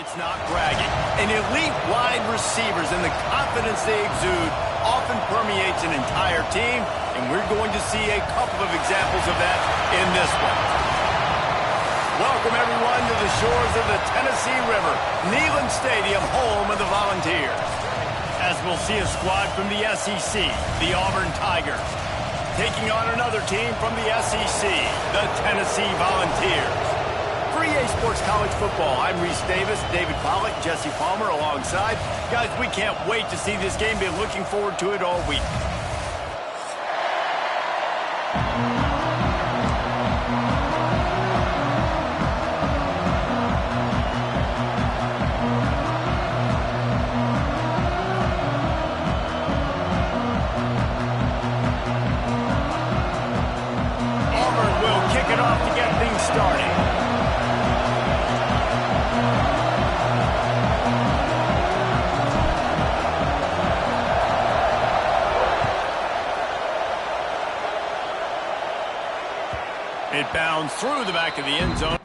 It's not bragging. An elite wide receivers and the confidence they exude often permeates an entire team, and we're going to see a couple of examples of that in this one. Welcome, everyone, to the shores of the Tennessee River, Neyland Stadium, home of the Volunteers. As we'll see a squad from the SEC, the Auburn Tigers, taking on another team from the SEC, the Tennessee Volunteers. For EA Sports College Football, I'm Reese Davis, David Pollack, Jesse Palmer alongside. Guys, we can't wait to see this game. Been looking forward to it all week. Auburn will kick it off to get things started. It bounds through the back of the end zone.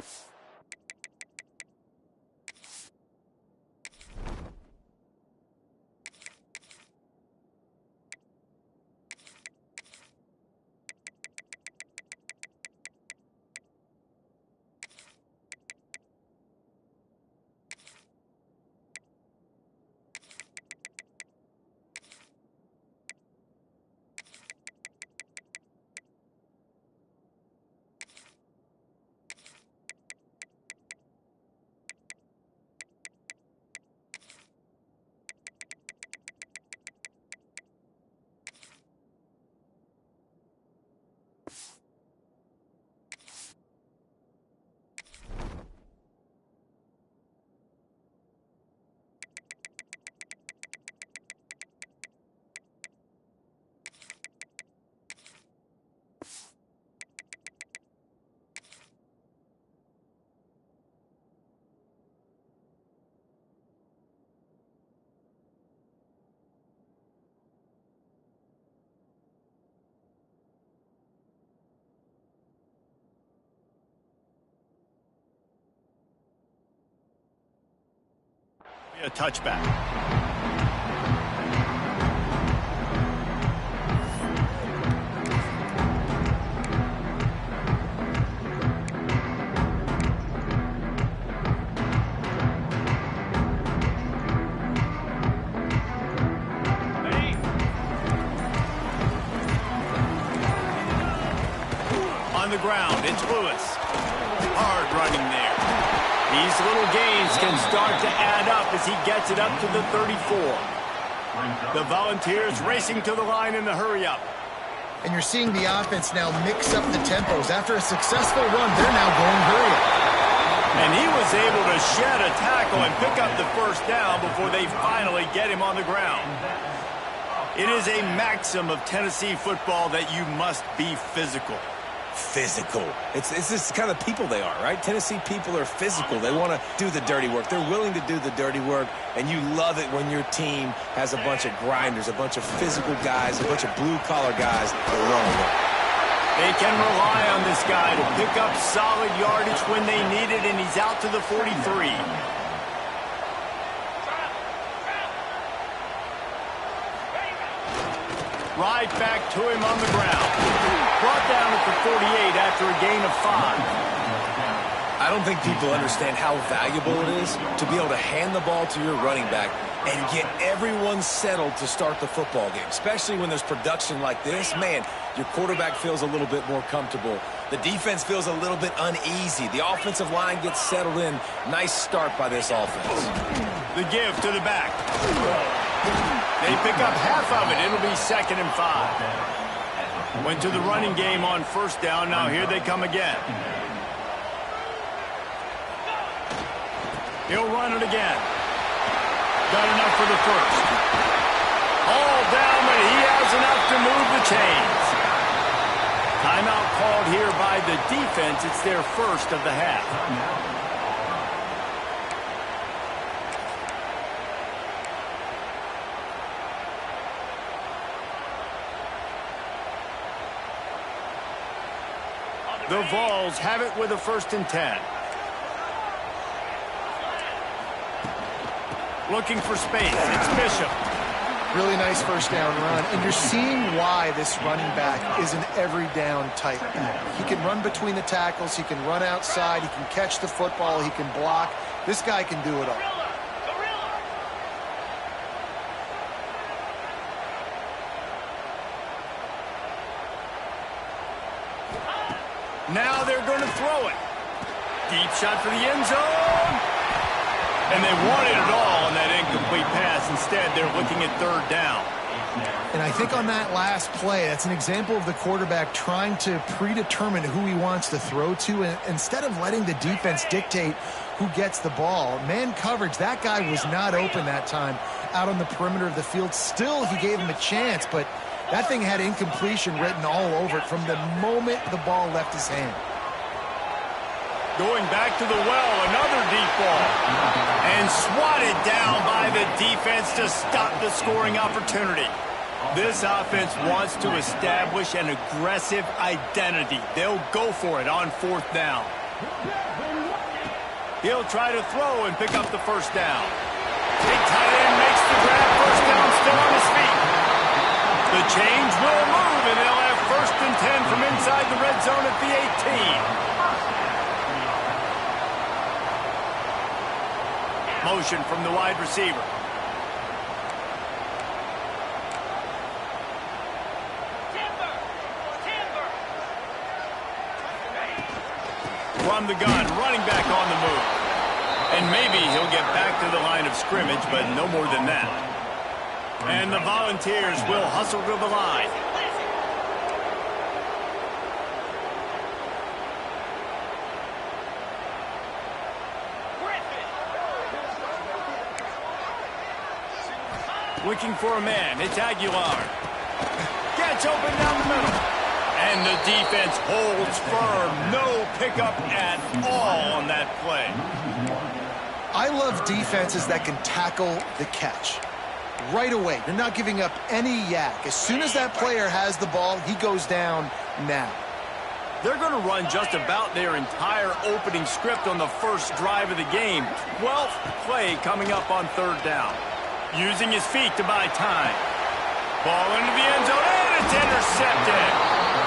A touchback. On the ground, it's Lewis. Hard running there. These little gains can start to add up as he gets it up to the 34. The Volunteers racing to the line in the hurry-up. And you're seeing the offense now mix up the tempos. After a successful run, they're now going hurry-up. And he was able to shed a tackle and pick up the first down before they finally get him on the ground. It is a maxim of Tennessee football that you must be physical. Physical. It's this kind of people they are, right? Tennessee people are physical. They want to do the dirty work. They're willing to do the dirty work, and you love it when your team has a bunch of grinders, a bunch of physical guys, a bunch of blue-collar guys that run with it. They can rely on this guy to pick up solid yardage when they need it, and he's out to the 43. Right back to him on the ground. Brought down at the 48 after a gain of 5. I don't think people understand how valuable it is to be able to hand the ball to your running back and get everyone settled to start the football game, especially when there's production like this. Man, your quarterback feels a little bit more comfortable. The defense feels a little bit uneasy. The offensive line gets settled in. Nice start by this offense. The give to the back. They pick up half of it. It'll be 2nd and 5. Went to the running game on first down. Now here they come again. He'll run it again. Got enough for the first. All down, but he has enough to move the chains. Timeout called here by the defense. It's their first of the half. The Vols have it with a 1st and 10. Looking for space. It's Bishop. Really nice first down run, and you're seeing why this running back is an every down type back. He can run between the tackles, he can run outside, he can catch the football, he can block. This guy can do it all. Now they're going to throw it. Deep shot for the end zone. And they wanted it all on that incomplete pass. Instead, they're looking at third down. And I think on that last play, that's an example of the quarterback trying to predetermine who he wants to throw to. And instead of letting the defense dictate who gets the ball, man coverage, that guy was not open that time out on the perimeter of the field. Still, he gave him a chance, but that thing had incompletion written all over it from the moment the ball left his hand. Going back to the well, another deep ball. And swatted down by the defense to stop the scoring opportunity. This offense wants to establish an aggressive identity. They'll go for it on fourth down. He'll try to throw and pick up the first down. Big tight end makes the grab. First down, still on his feet. The change will move, and they'll have first and 10 from inside the red zone at the 18. Motion from the wide receiver. From the gun, running back on the move. And maybe he'll get back to the line of scrimmage, but no more than that. And the Volunteers will hustle to the line. Looking for a man. It's Aguilar. Gets open down the middle. And the defense holds firm. No pickup at all on that play. I love defenses that can tackle the catch. Right away. They're not giving up any yak. As soon as that player has the ball, he goes down now. They're going to run just about their entire opening script on the first drive of the game. 12th play coming up on third down. Using his feet to buy time. Ball into the end zone, and it's intercepted.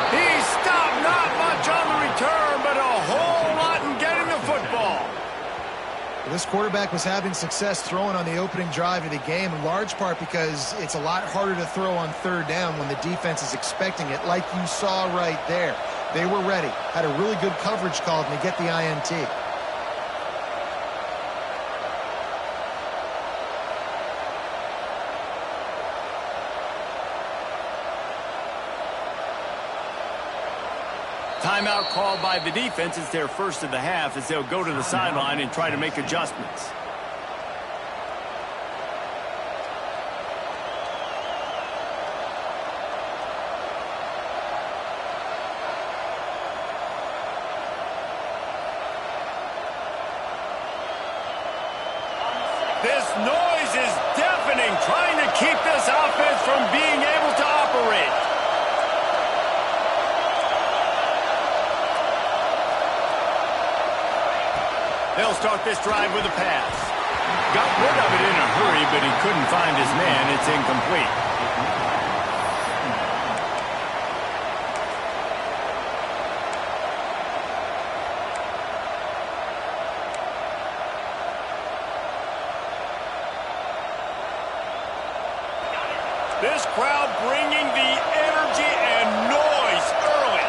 He stopped not much on the return, but a whole lot in getting the football. This quarterback was having success throwing on the opening drive of the game, in large part because it's a lot harder to throw on third down when the defense is expecting it, like you saw right there. They were ready, had a really good coverage called, and they get the INT. Timeout called by the defense. It's their first of the half as they'll go to the sideline and try to make adjustments. This noise is deafening, trying to keep this offense from being able to operate. They'll start this drive with a pass. Got rid of it in a hurry, but he couldn't find his man. It's incomplete. This crowd bringing the energy and noise early.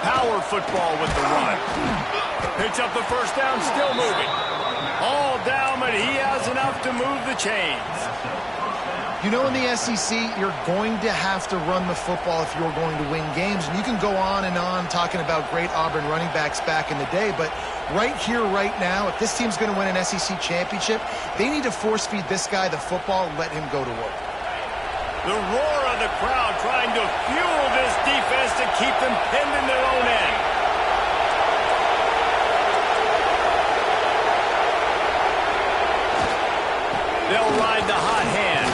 Power football with the run. Picks up the first down, still moving. All down, but he has enough to move the chains. You know, in the SEC, you're going to have to run the football if you're going to win games. And you can go on and on talking about great Auburn running backs back in the day, but right here, right now, if this team's going to win an SEC championship, they need to force-feed this guy the football and let him go to work. The roar of the crowd trying to fuel this defense to keep them pinned in their own end. They'll ride the hot hand.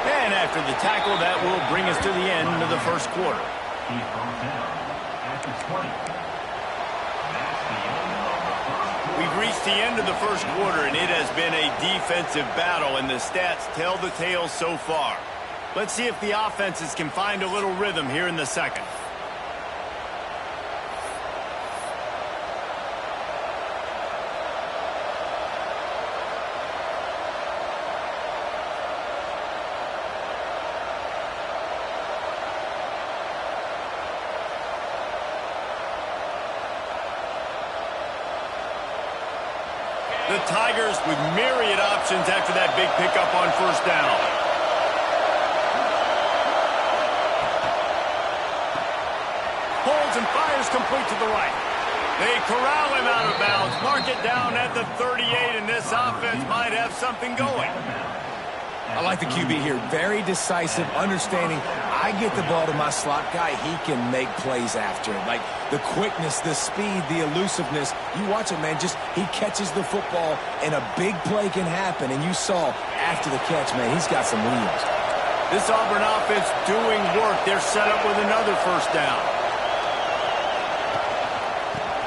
And after the tackle, that will bring us to the end of the first quarter. We've reached the end of the first quarter, and it has been a defensive battle, and the stats tell the tale so far. Let's see if the offenses can find a little rhythm here in the second. The Tigers with myriad options after that big pickup on first down. Holds and fires complete to the right. They corral him out of bounds. Mark it down at the 38, and this offense might have something going. I like the QB here. Very decisive, understanding I get the ball to my slot guy, he can make plays after it. Like the quickness, the speed, the elusiveness. You watch it, man, he catches the football and a big play can happen. And you saw after the catch, man, he's got some wheels. This Auburn offense doing work. They're set up with another first down.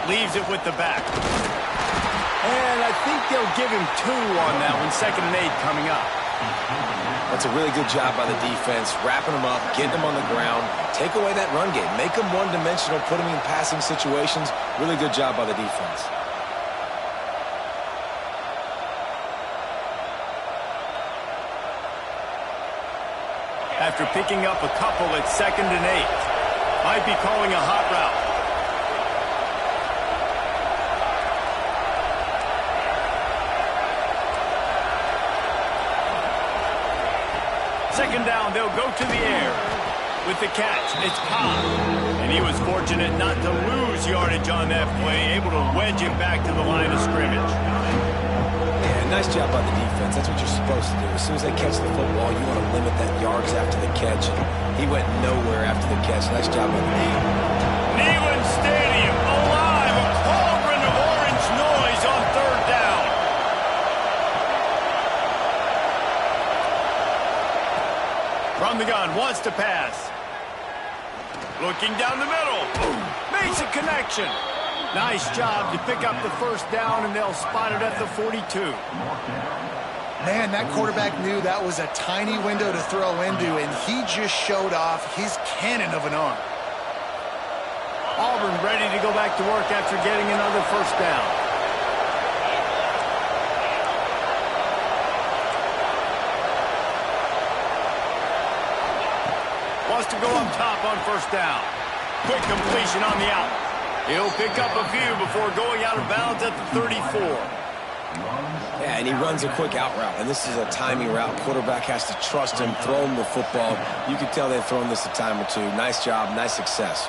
Leaves it with the back. And I think they'll give him 2 on that one. 2nd and 8 coming up. That's a really good job by the defense, wrapping them up, getting them on the ground, take away that run game, make them one-dimensional, put them in passing situations. Really good job by the defense. After picking up a couple at 2nd and 8, might be calling a hot route. Second down, they'll go to the air. With the catch, it's Cobb. And he was fortunate not to lose yardage on that play, able to wedge it back to the line of scrimmage. Yeah, nice job by the defense. That's what you're supposed to do. As soon as they catch the football, you want to limit that yards after the catch. And he went nowhere after the catch. Nice job by the team. Neyland Stadium, alive, a cauldron of orange noise on 3rd down. From the gun, wants to pass. Looking down the middle. Boom. Makes a connection. Nice job to pick up the first down, and they'll spot it at the 42. Man, that quarterback knew that was a tiny window to throw into, and he just showed off his cannon of an arm. Auburn ready to go back to work after getting another first down. Wants to go up top on first down. Quick completion on the out. He'll pick up a few before going out of bounds at the 34. Yeah, and he runs a quick out route, and this is a timing route. Quarterback has to trust him, throw him the football. You can tell they've thrown this a time or two. Nice job, nice success.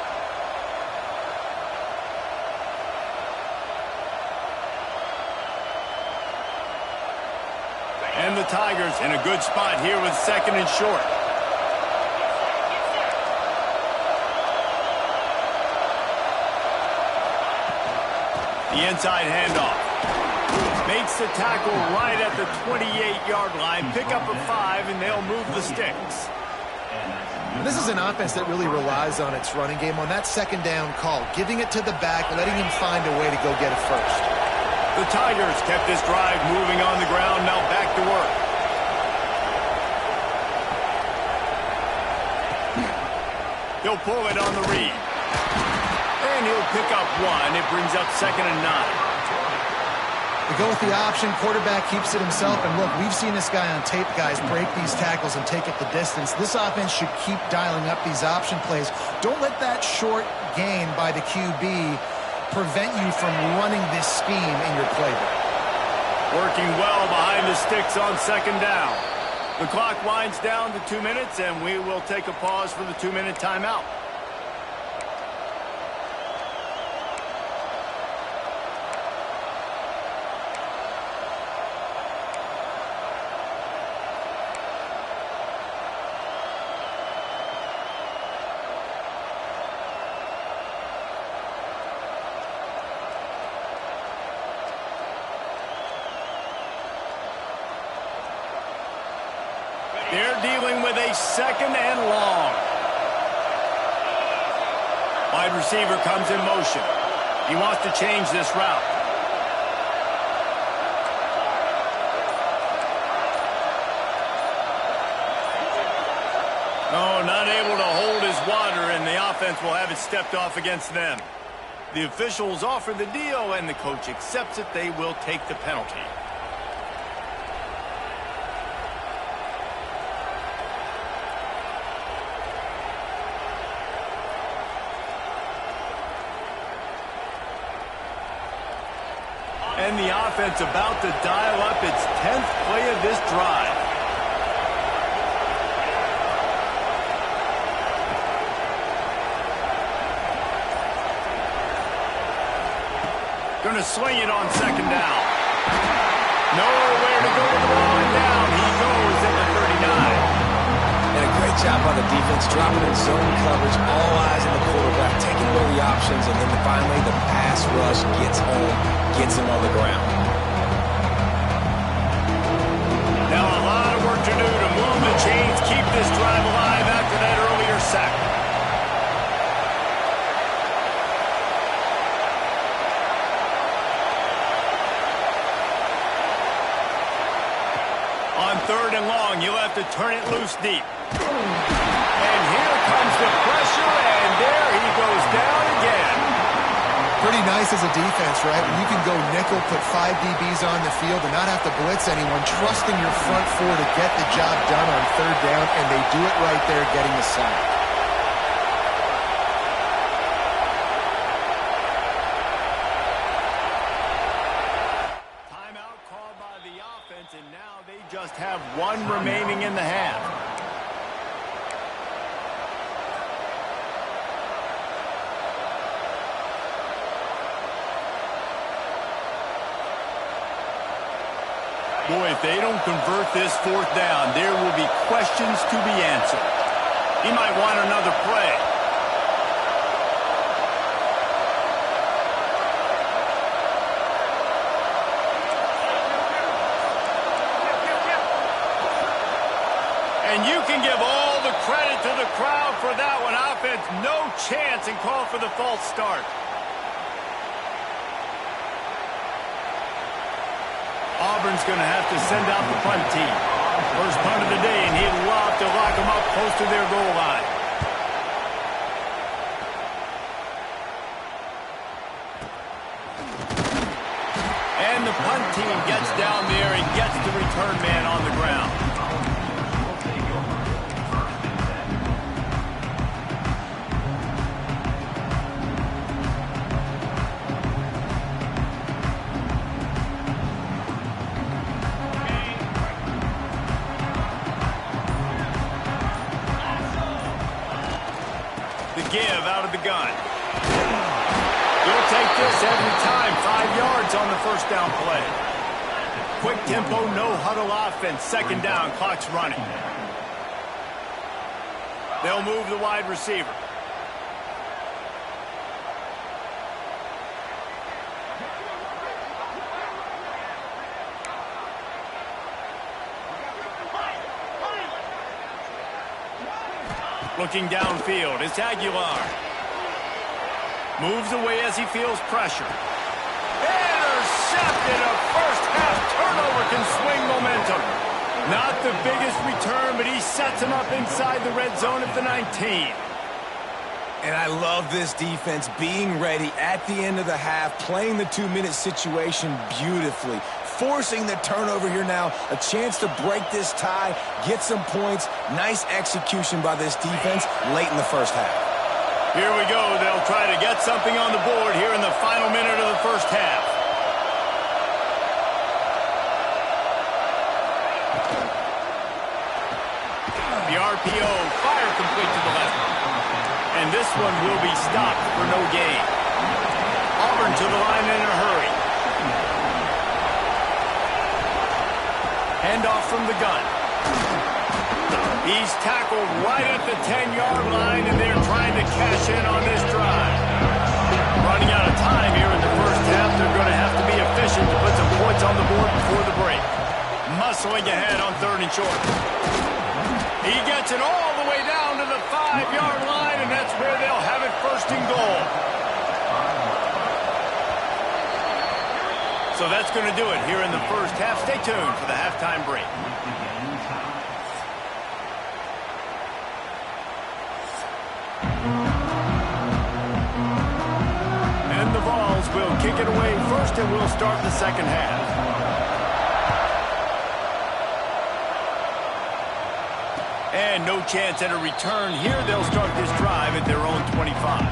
And the Tigers in a good spot here with 2nd and short. The inside handoff. Makes the tackle right at the 28-yard line. Pick up a 5, and they'll move the sticks. This is an offense that really relies on its running game on that 2nd down call, giving it to the back, letting him find a way to go get it first. The Tigers kept this drive moving on the ground, now back to work. He'll pull it on the read. And he'll pick up 1. It brings up 2nd and 9. They go with the option. Quarterback keeps it himself. And look, we've seen this guy on tape, guys, break these tackles and take it the distance. This offense should keep dialing up these option plays. Don't let that short gain by the QB prevent you from running this scheme in your playbook. Working well behind the sticks on 2nd down. The clock winds down to 2 minutes, and we will take a pause for the 2-minute timeout. They're dealing with a 2nd and long. Wide receiver comes in motion. He wants to change this route. No, not able to hold his water, and the offense will have it stepped off against them. The officials offer the deal, and the coach accepts it. They will take the penalty. And the offense about to dial up its 10th play of this drive. Going to swing it on second down. Nowhere to go with the ball and down. He goes at the 39. And a great job by the defense, dropping in zone coverage, all eyes on the quarterback, taking away the options, and then finally the pass rush gets home, gets him on the ground. Now a lot of work to do to move the chains, keep this drive alive after that earlier sack. On third and long, you'll have to turn it loose deep. And here comes the pressure, and there he goes down again. Pretty nice as a defense, right? When you can go nickel, put 5 DBs on the field and not have to blitz anyone, trusting your front four to get the job done on third down, and they do it right there, getting the sack. Timeout called by the offense, and now they just have one remaining in the half. Boy, if they don't convert this fourth down, there will be questions to be answered. He might want another play. And you can give all the credit to the crowd for that one. Offense, no chance, and call for the false start. Auburn's going to have to send out the punt team. First punt of the day, and he'd love to lock them up close to their goal line. And the punt team gets down there and gets the return man on the ground. Give out of the gun. He'll take this every time. 5 yards on the first down play. Quick tempo, no huddle offense. Second down, clock's running. They'll move the wide receiver. Looking downfield, it's Aguilar. Moves away as he feels pressure. Intercepted! A first-half turnover can swing momentum. Not the biggest return, but he sets him up inside the red zone at the 19. And I love this defense being ready at the end of the half, playing the 2-minute situation beautifully, forcing the turnover here now, a chance to break this tie, get some points. Nice execution by this defense late in the first half. Here we go. They'll try to get something on the board here in the final minute of the first half. The RPO, fire complete to the left. And this one will be stopped for no gain. Auburn to the line in a hurry. Handoff from the gun. He's tackled right at the 10-yard line, and they're trying to cash in on this drive. Running out of time here in the first half. They're going to have to be efficient to put some points on the board before the break. Muscling ahead on third and short. He gets it all the way down to the 5-yard line, and that's That's where they'll have it, first and goal. So that's going to do it here in the first half. Stay tuned for the halftime break. And the Vols will kick it away first, and we'll start the second half. And no chance at a return here. They'll start this drive at their own 25.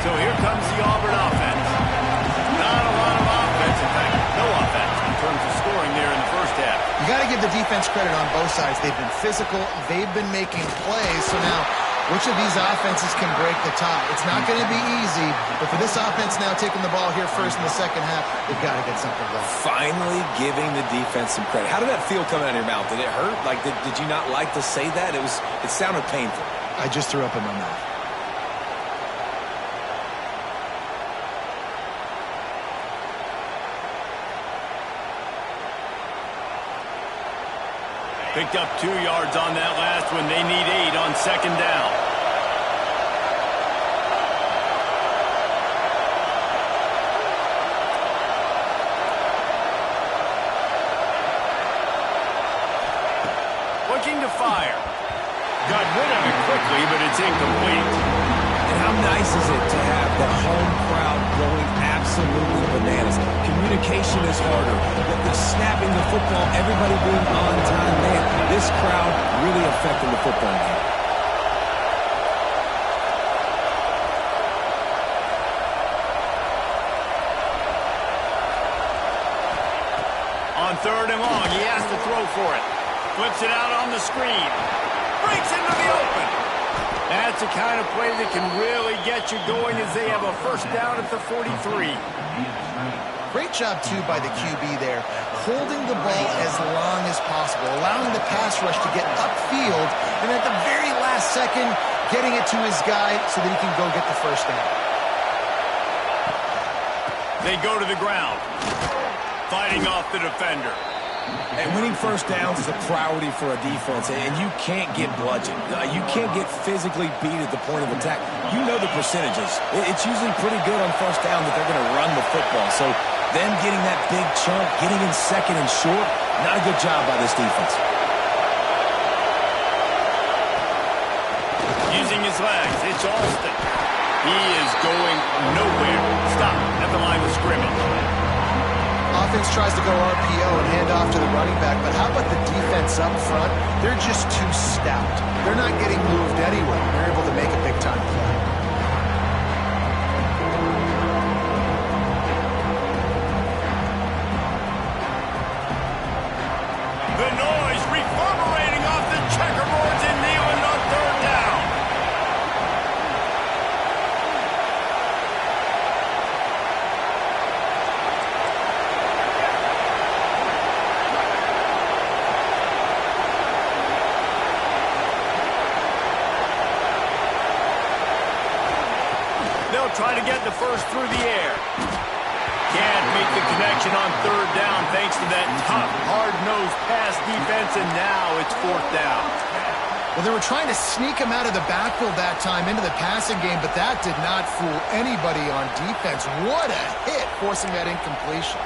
So here comes the Auburn offense. Not a lot of offense. In fact, no offense in terms of scoring there in the first half. You got to give the defense credit on both sides. They've been physical. They've been making plays. So now, which of these offenses can break the tie? It's not going to be easy, but for this offense now taking the ball here first in the second half, they've got to get something going. Finally giving the defense some credit. How did that feel coming out of your mouth? Did it hurt? Like, did you not like to say that? It sounded painful. I just threw up in my mouth. Picked up 2 yards on that last one. They need 8 on second down. Looking to fire. Got rid of it quickly, but it's incomplete. And how nice is it to have the home crowd going absolutely bananas? Communication is harder. The snapping the football, everybody being on time, man. This crowd really affecting the football game. On third and long, he has to throw for it. Flips it out on the screen. Breaks into the open. That's the kind of play that can really get you going as they have a first down at the 43. Great job, too, by the QB there, holding the ball as long as possible, allowing the pass rush to get upfield, and at the very last second, getting it to his guy so that he can go get the first down. They go to the ground, fighting off the defender. And winning first downs is a priority for a defense, and you can't get bludgeoned. You can't get physically beat at the point of attack. You know the percentages. It's usually pretty good on first down that they're going to run the football. So them getting that big chunk, getting in second and short, not a good job by this defense. Using his legs, it's Alston. He is going nowhere. Stop at the line of scrimmage. Offense tries to go RPO and hand off to the running back, but how about the defense up front? They're just too stout. They're not getting moved anywhere. They're able to make a big-time play. The noise reverberating off the checkerboards in Neyland on third down. They'll try to get the first through the air. Can't make the connection on third down thanks to that tough, hard-nosed pass defense, and now it's fourth down. Well, they were trying to sneak him out of the backfield that time into the passing game, but that did not fool anybody on defense. What a hit, forcing that incompletion.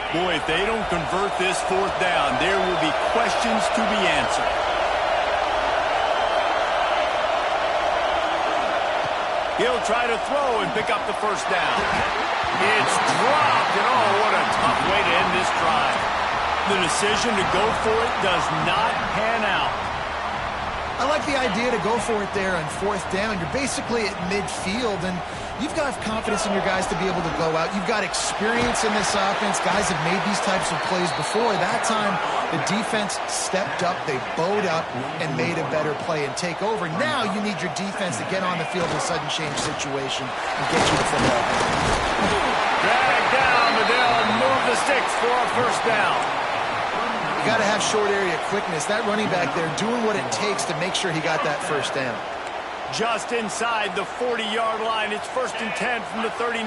Boy, if they don't convert this fourth down, there will be questions to be answered. He'll try to throw and pick up the first down. It's dropped, and oh, what a tough way to end this drive. The decision to go for it does not pan out. I like the idea to go for it there on 4th down. You're basically at midfield, and you've got confidence in your guys to be able to go out. You've got experience in this offense. Guys have made these types of plays before. That time, the defense stepped up, they bowed up, and made a better play and take over. Now you need your defense to get on the field in a sudden change situation and get you the football. Drag down, but they'll move the sticks for a 1st down. You got to have short area quickness. That running back there doing what it takes to make sure he got that 1st down. Just inside the 40-yard line. It's 1st and 10 from the 39.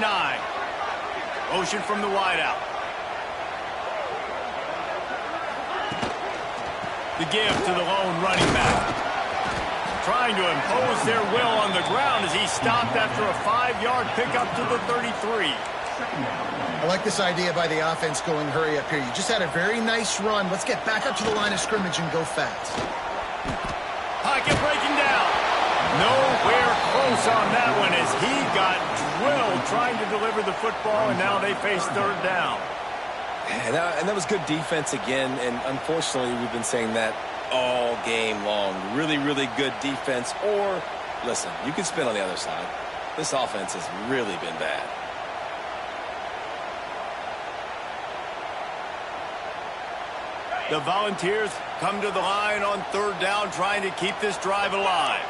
Motion from the wideout. The give to the lone running back. Trying to impose their will on the ground as he stopped after a 5-yard pickup to the 33. I like this idea by the offense going hurry up here. You just had a very nice run. Let's get back up to the line of scrimmage and go fast. Pocket breaking down. Nowhere close on that one as he got drilled trying to deliver the football, and now they face 3rd down. And that was good defense again, and unfortunately we've been saying that all game long. Really, really good defense. Or, listen, you can spin on the other side. This offense has really been bad. The Volunteers come to the line on 3rd down, trying to keep this drive alive.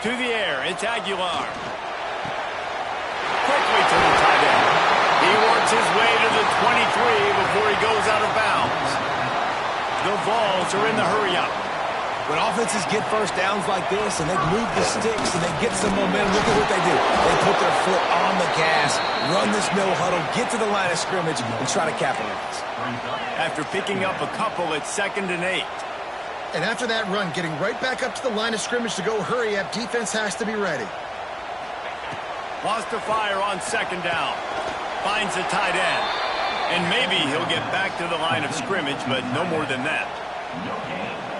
To the air, it's Aguilar. Quickly to the tight end. He works his way to the 23 before he goes out of bounds. The Vols are in the hurry-up. When offenses get 1st downs like this and they move the sticks and they get some momentum, look at what they do. They put their foot on the gas, run this no huddle, get to the line of scrimmage, and try to capitalize. After picking up a couple, it's 2nd and 8. And after that run, getting right back up to the line of scrimmage to go hurry up, defense has to be ready. Lost to fire on 2nd down. Finds the tight end. And maybe he'll get back to the line of scrimmage, but no more than that.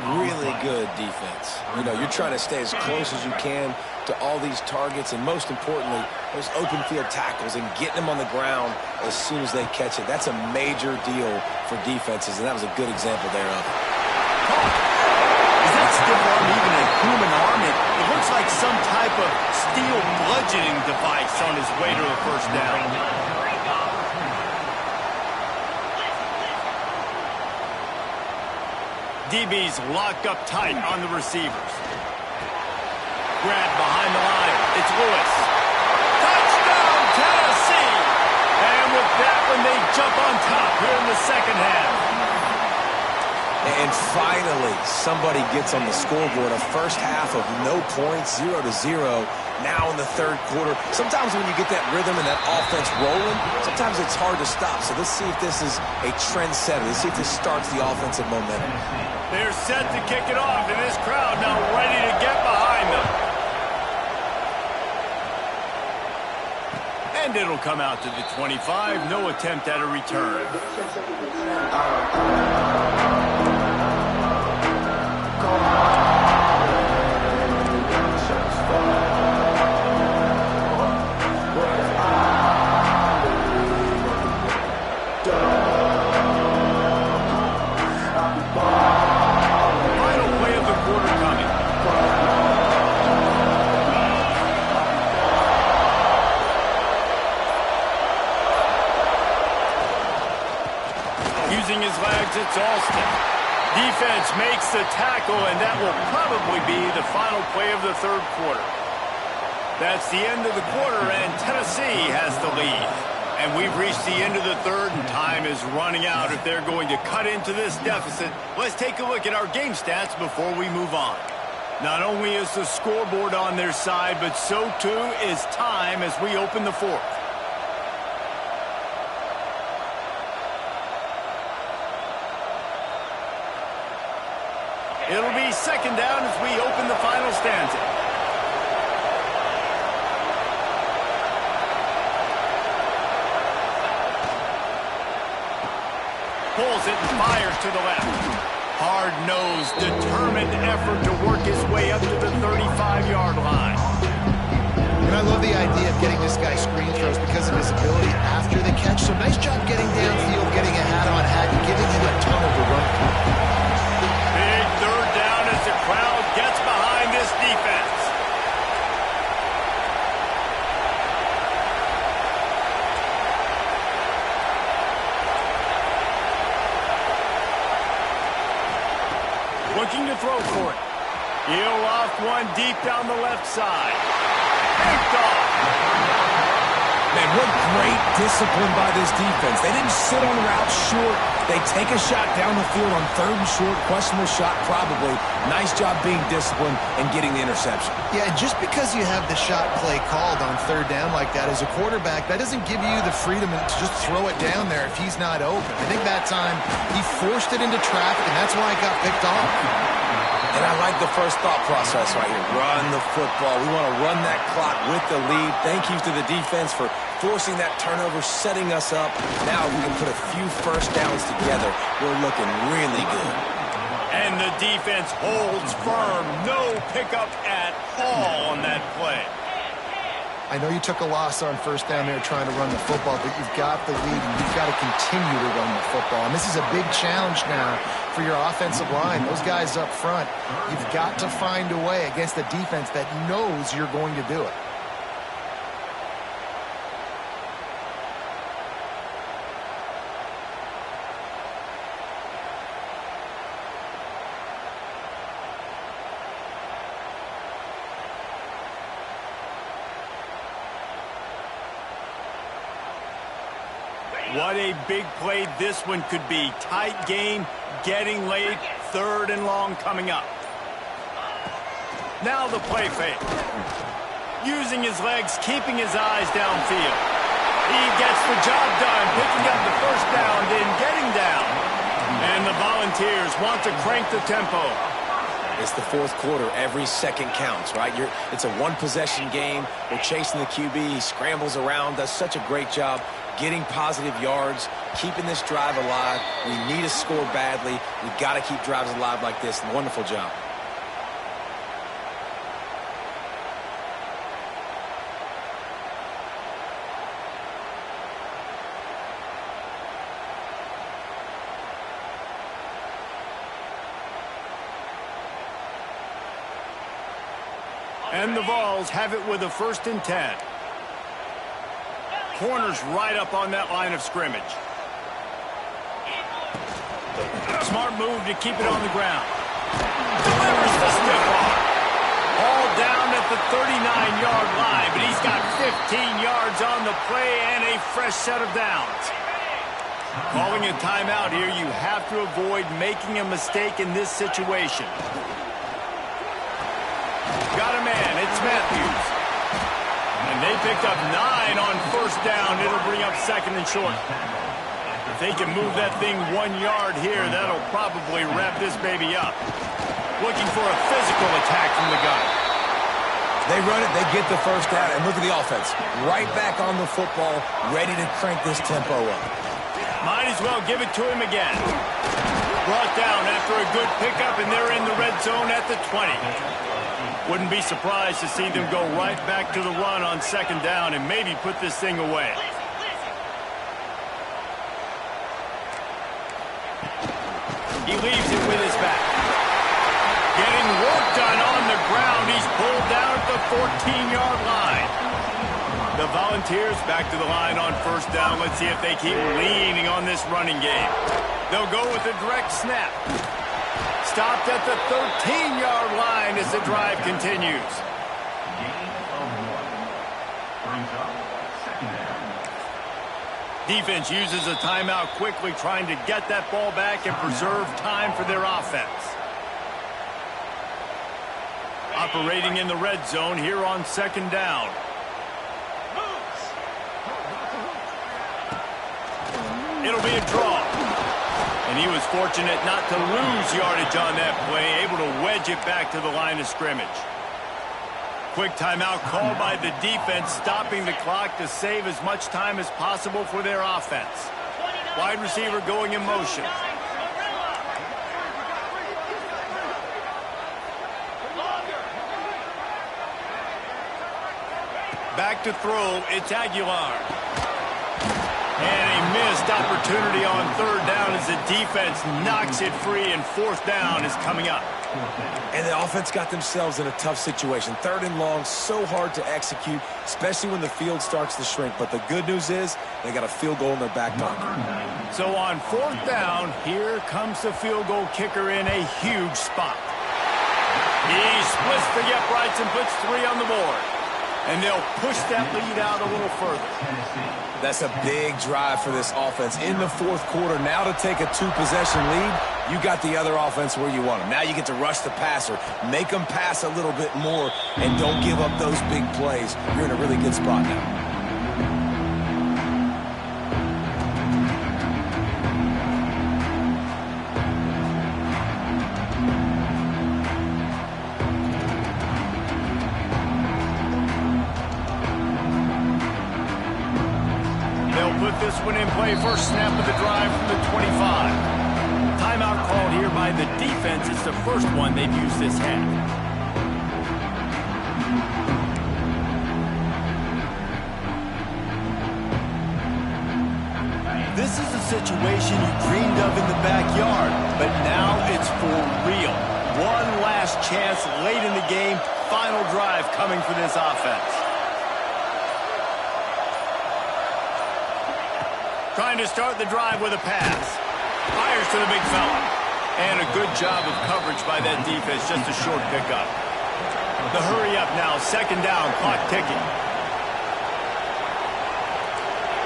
Really good defense. You know, you're trying to stay as close as you can to all these targets, and most importantly, those open field tackles and getting them on the ground as soon as they catch it. That's a major deal for defenses, and that was a good example there of it. Is that stiff arm even a human arm? It looks like some type of steel bludgeoning device on his way to a 1st down. DB's locked up tight on the receivers. Grant behind the line. It's Lewis. Touchdown, Tennessee! And with that one, they jump on top here in the 2nd half. And finally, somebody gets on the scoreboard. A 1st half of no points, 0-0. Now in the 3rd quarter. Sometimes when you get that rhythm and that offense rolling, sometimes it's hard to stop. So let's see if this is a trendsetter. Let's see if this starts the offensive momentum. They're set to kick it off, and this crowd now ready to get behind them. And it'll come out to the 25. No attempt at a return. Using his legs, it's Alston. Defense makes the tackle, and that will probably be the final play of the 3rd quarter. That's the end of the quarter, and Tennessee has the lead. And we've reached the end of the 3rd, and time is running out if they're going to cut into this deficit. Let's take a look at our game stats before we move on. Not only is the scoreboard on their side, but so too is time as we open the 4th. It'll be 2nd down as we open the final stanza. Pulls it and fires to the left. Hard-nosed, determined effort to work his way up to the 35-yard line. And I love the idea of getting this guy screen throws because of his ability after the catch. So nice job getting downfield, getting a hat-on-hat, and giving him a ton of the run. Big 3rd down as the crowd gets throw for it. He'll loft one deep down the left side. Picked off. Man, what great discipline by this defense. They didn't sit on routes short. They take a shot down the field on 3rd and short. Questionable shot, probably. Nice job being disciplined and getting the interception. Yeah, just because you have the shot play called on 3rd down like that as a quarterback, that doesn't give you the freedom to just throw it down there if he's not open. I think that time he forced it into traffic, and that's why it got picked off. And I like the first thought process right here. Run the football. We want to run that clock with the lead. Thank you to the defense for forcing that turnover, setting us up. Now we can put a few first downs together. We're looking really good. And the defense holds firm. No pickup at all on that play. I know you took a loss on 1st down there trying to run the football, but you've got the lead, and you've got to continue to run the football. And this is a big challenge now for your offensive line. Those guys up front, you've got to find a way against a defense that knows you're going to do it. What a big play this one could be. Tight game, getting late, 3rd and long coming up. Now the play fake. Using his legs, keeping his eyes downfield. He gets the job done, picking up the 1st down, then getting down. And the Volunteers want to crank the tempo. It's the 4th quarter. Every second counts, right? It's a one-possession game. We're chasing the QB. He scrambles around, does such a great job getting positive yards, keeping this drive alive. We need to score badly. We've got to keep drives alive like this. Wonderful job. And the Vols have it with a 1st and 10. Corners right up on that line of scrimmage. Smart move to keep it on the ground. Delivers the stiff arm. All down at the 39-yard line, but he's got 15 yards on the play and a fresh set of downs. Calling a timeout here, you have to avoid making a mistake in this situation. Got a man, it's Matthews. And they picked up 9 on 1st down. It'll bring up 2nd and short. If they can move that thing 1 yard here, that'll probably wrap this baby up. Looking for a physical attack from the gun. They run it, they get the 1st down, and look at the offense. Right back on the football, ready to crank this tempo up. Might as well give it to him again. Brought down after a good pickup, and they're in the red zone at the 20. Wouldn't be surprised to see them go right back to the run on 2nd down and maybe put this thing away. He leaves it with his back. Getting work done on the ground. He's pulled down at the 14-yard line. The Volunteers back to the line on 1st down. Let's see if they keep leaning on this running game. They'll go with a direct snap. Stopped at the 13-yard line as the drive continues. Defense uses a timeout quickly, trying to get that ball back and preserve time for their offense. Operating in the red zone here on 2nd down. It'll be a draw. And he was fortunate not to lose yardage on that play, able to wedge it back to the line of scrimmage. Quick timeout called by the defense, stopping the clock to save as much time as possible for their offense. Wide receiver going in motion. Back to throw, it's Aguilar. And a missed opportunity on 3rd down as the defense knocks it free, and 4th down is coming up. And the offense got themselves in a tough situation. 3rd and long, so hard to execute, especially when the field starts to shrink. But the good news is they got a field goal in their back pocket. So on 4th down, here comes the field goal kicker in a huge spot. He splits the uprights and puts 3 on the board. And they'll push that lead out a little further. That's a big drive for this offense in the fourth quarter. Now to take a 2-possession lead, you got the other offense where you want them. Now you get to rush the passer, make them pass a little bit more, and don't give up those big plays. You're in a really good spot now. Put this one in play. First snap of the drive from the 25. Timeout called here by the defense. It's the first one they've used this half. This is a situation you dreamed of in the backyard, but now it's for real. One last chance late in the game. Final drive coming for this offense. Trying to start the drive with a pass. Fires to the big fella. And a good job of coverage by that defense. Just a short pickup. The hurry up now. Second down. Clock ticking.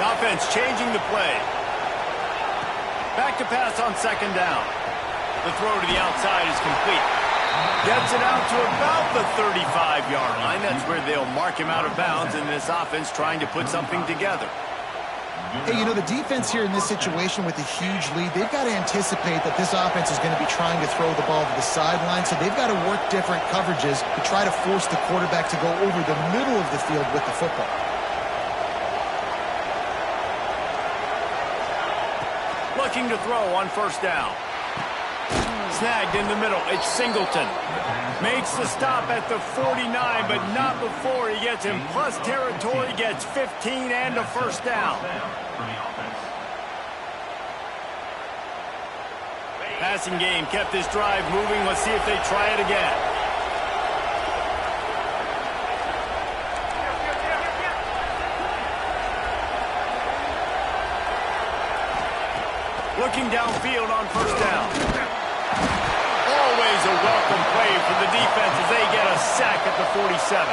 The offense changing the play. Back to pass on second down. The throw to the outside is complete. Gets it out to about the 35-yard line. That's where they'll mark him out of bounds. And this offense trying to put something together. Hey, you know, the defense here in this situation with a huge lead, they've got to anticipate that this offense is going to be trying to throw the ball to the sideline, so they've got to work different coverages to try to force the quarterback to go over the middle of the field with the football. Looking to throw on first down. Snagged in the middle. It's Singleton. Makes the stop at the 49, but not before he gets in plus territory, gets 15 and a first down. Passing game kept this drive moving. Let's see if they try it again. Looking downfield on first down. Always a welcome play for the defense as they get a sack at the 47.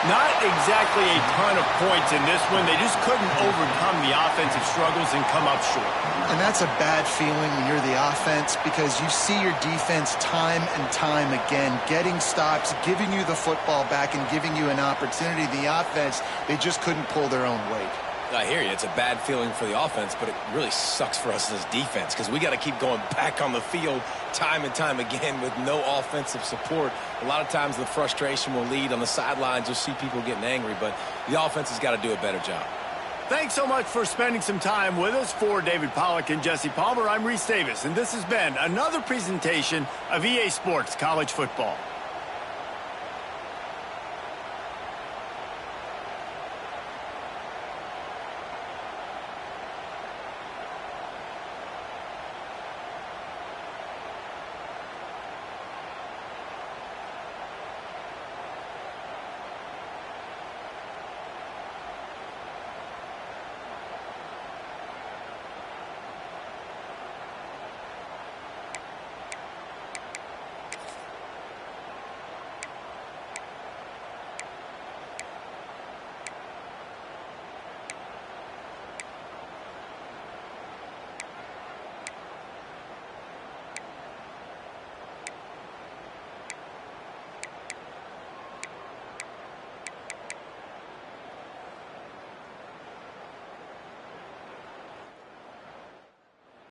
Not exactly a ton of points in this one. They just couldn't overcome the offensive struggles and come up short. And that's a bad feeling when you're the offense because you see your defense time and time again getting stops, giving you the football back and giving you an opportunity. The offense, they just couldn't pull their own weight. I hear you. It's a bad feeling for the offense, but it really sucks for us as defense because we got to keep going back on the field time and time again with no offensive support. A lot of times the frustration will lead on the sidelines. You'll see people getting angry, but the offense has got to do a better job. Thanks so much for spending some time with us. For David Pollack and Jesse Palmer, I'm Reese Davis, and this has been another presentation of EA Sports College Football.